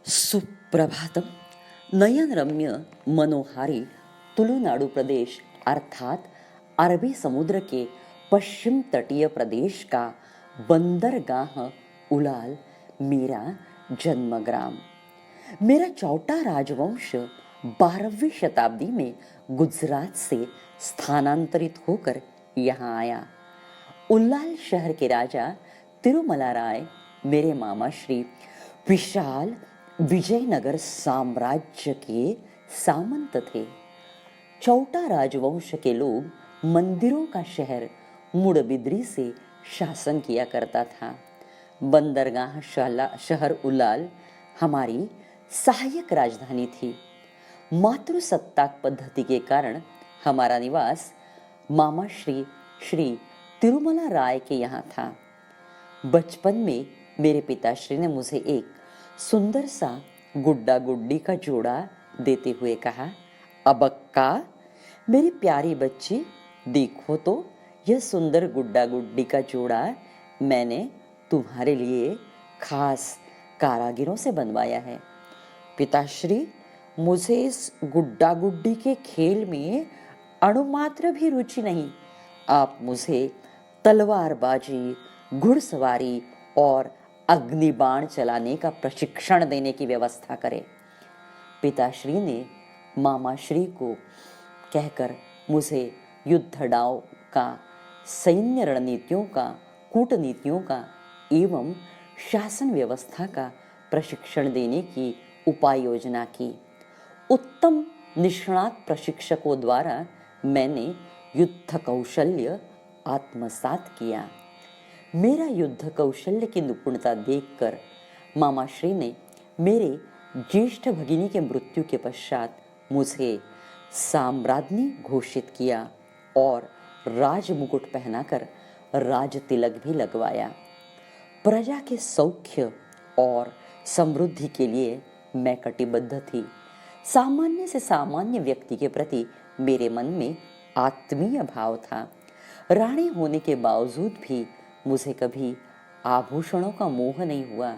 सुप्रभातम। नयन रम्य मनोहारी तुलुनाडु प्रदेश अर्थात अरबी समुद्र के पश्चिम तटीय प्रदेश का बंदरगाह उलाल मेरा जन्मग्राम। मेरा चौटा राजवंश 12वीं शताब्दी में गुजरात से स्थानांतरित होकर यहाँ आया। उल्लाल शहर के राजा तिरुमला राय मेरे मामा श्री विशाल विजयनगर साम्राज्य के सामंत थे। चौटा राजवंश के लोग मंदिरों का शहर मुड़बिद्री से शासन किया करता था। बंदरगाह शहर उलाल हमारी सहायक राजधानी थी। मातृसत्ताक पद्धति के कारण हमारा निवास मामा श्री तिरुमला राय के यहाँ था। बचपन में मेरे पिताश्री ने मुझे एक सुंदर सा गुड्डा गुड्डी का जोड़ा देते हुए कहा, अब अक्का मेरी प्यारी बच्ची, देखो तो यह सुंदर गुड्डा गुड्डी का जोड़ा मैंने तुम्हारे लिए खास कारागिरों से बनवाया है। पिताश्री, मुझे इस गुड्डा गुड्डी के खेल में अणुमात्र भी रुचि नहीं। आप मुझे तलवारबाजी, घुड़सवारी और अग्निबाण चलाने का प्रशिक्षण देने की व्यवस्था करें। पिताश्री ने मामाश्री को कहकर मुझे युद्धडाव का, सैन्य रणनीतियों का, कूटनीतियों का एवं शासन व्यवस्था का प्रशिक्षण देने की उपाय योजना की। उत्तम निष्णात प्रशिक्षकों द्वारा मैंने युद्ध कौशल्य आत्मसात किया। मेरा युद्ध कौशल्य की निपुणता देखकर मामाश्री ने मेरे ज्येष्ठ भगिनी के मृत्यु के पश्चात मुझे साम्राज्ञी घोषित किया और राज मुकुट पहनाकर राज तिलक भी लगवाया। प्रजा के सौख्य और समृद्धि के लिए मैं कटिबद्ध थी। सामान्य से सामान्य व्यक्ति के प्रति मेरे मन में आत्मीय भाव था। रानी होने के बावजूद भी मुझे कभी आभूषणों का मोह नहीं हुआ।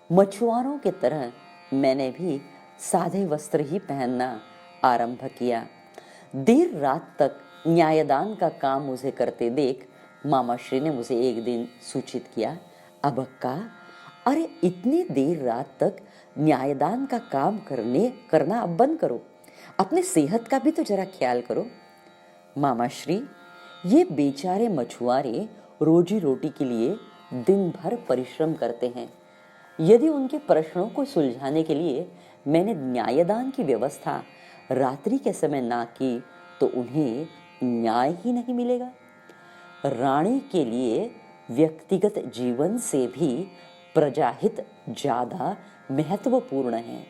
मछुआरों की तरह मैंने भी सादे वस्त्र ही पहनना आरंभ किया। देर रात तक न्यायदान का काम मुझे करते देख मामाश्री ने मुझे एक दिन सूचित किया, अब अक्का, अरे इतनी देर रात तक न्यायदान का काम करना अब बंद करो। अपने सेहत का भी तो जरा ख्याल करो। मामाश्री, ये बेचारे मछुआरे रोजी रोटी के लिए दिन भर परिश्रम करते हैं। यदि उनके प्रश्नों को सुलझाने के लिए मैंने न्यायदान की व्यवस्था रात्रि के समय ना की तो उन्हें न्याय ही नहीं मिलेगा। रानी के लिए व्यक्तिगत जीवन से भी प्रजाहित ज्यादा महत्वपूर्ण है।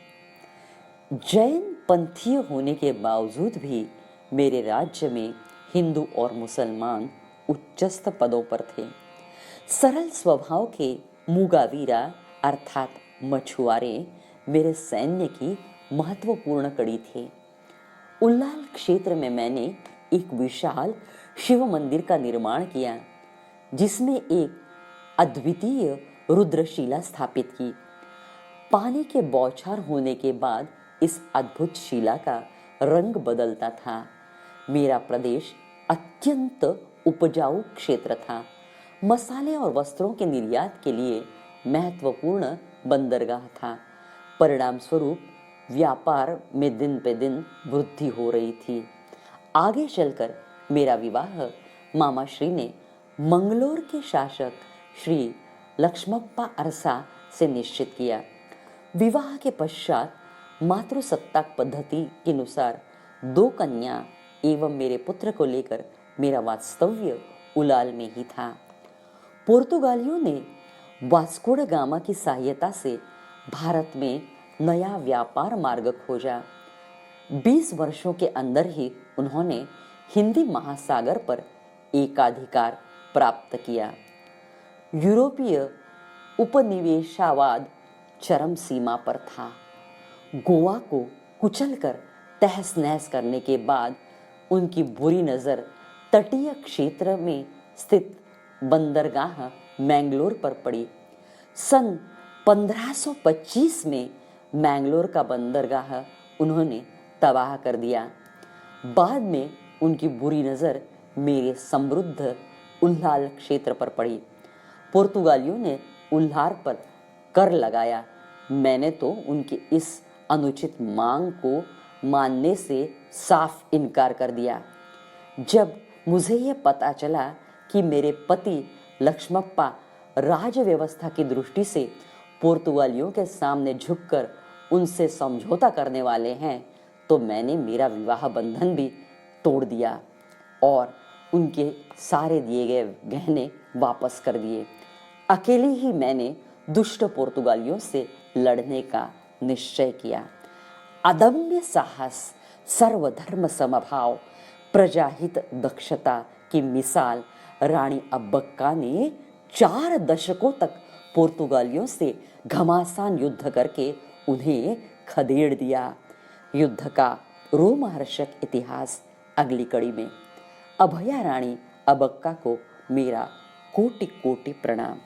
जैन पंथीय होने के बावजूद भी मेरे राज्य में हिंदू और मुसलमान उच्चस्थ पदों पर थे। सरल स्वभाव के मुगावीरा अर्थात मछुआरे मेरे सैन्य की महत्वपूर्ण कड़ी थे। उल्लाल क्षेत्र में मैंने एक विशाल शिव मंदिर का निर्माण किया, जिसमें एक अद्वितीय रुद्रशिला स्थापित की। पानी के बौछार होने के बाद इस अद्भुत शिला का रंग बदलता था। मेरा प्रदेश अत्यंत उपजाऊ क्षेत्र था। मसाले और वस्त्रों के निर्यात के लिए महत्वपूर्ण बंदरगाह था। परिणाम स्वरूप व्यापार में दिन पे दिन वृद्धि हो रही थी। आगे चलकर मेरा विवाह मामाश्री ने मंगलोर के शासक श्री लक्ष्मप्पा अरसा से निश्चित किया। विवाह के पश्चात मातृसत्ताक पद्धति के अनुसार 2 कन्या एवं मेरे पुत्र को लेकर मेरा वास्तव्य उलाल में ही था। पुर्तगालियों ने वास्को ड गामा की सहायता से भारत में नया व्यापार मार्ग खोजा। 20 वर्षों के अंदर ही उन्होंने हिंदी महासागर पर एकाधिकार प्राप्त किया। यूरोपीय उपनिवेशवाद चरम सीमा पर था। गोवा को कुचलकर तहस नहस करने के बाद उनकी बुरी नजर तटीय क्षेत्र में स्थित बंदरगाह मैंगलोर पर पड़ी। सन 1525 में मैंगलोर का बंदरगाह उन्होंने तबाह कर दिया। बाद में उनकी बुरी नज़र मेरे समृद्ध उल्हाल क्षेत्र पर पड़ी। पुर्तगालियों ने उल्हार पर कर लगाया। मैंने तो उनकी इस अनुचित मांग को मानने से साफ इनकार कर दिया। जब मुझे यह पता चला कि मेरे पति लक्ष्मप्पा राज व्यवस्था की दृष्टि से पुर्तगालियों के सामने झुककर उनसे समझौता करने वाले हैं, तो मैंने मेरा विवाह बंधन भी तोड़ दिया और उनके सारे दिए गए गहने वापस कर दिए। अकेले ही मैंने दुष्ट पुर्तगालियों से लड़ने का निश्चय किया। अदम्य साहस, सर्वधर्म समभाव, प्रजाहित दक्षता की मिसाल रानी अब्बक्का ने 4 दशकों तक पुर्तगालियों से घमासान युद्ध करके उन्हें खदेड़ दिया। युद्ध का रोमहर्षक इतिहास अगली कड़ी में। अभया रानी अब्बक्का को मेरा कोटि कोटि प्रणाम।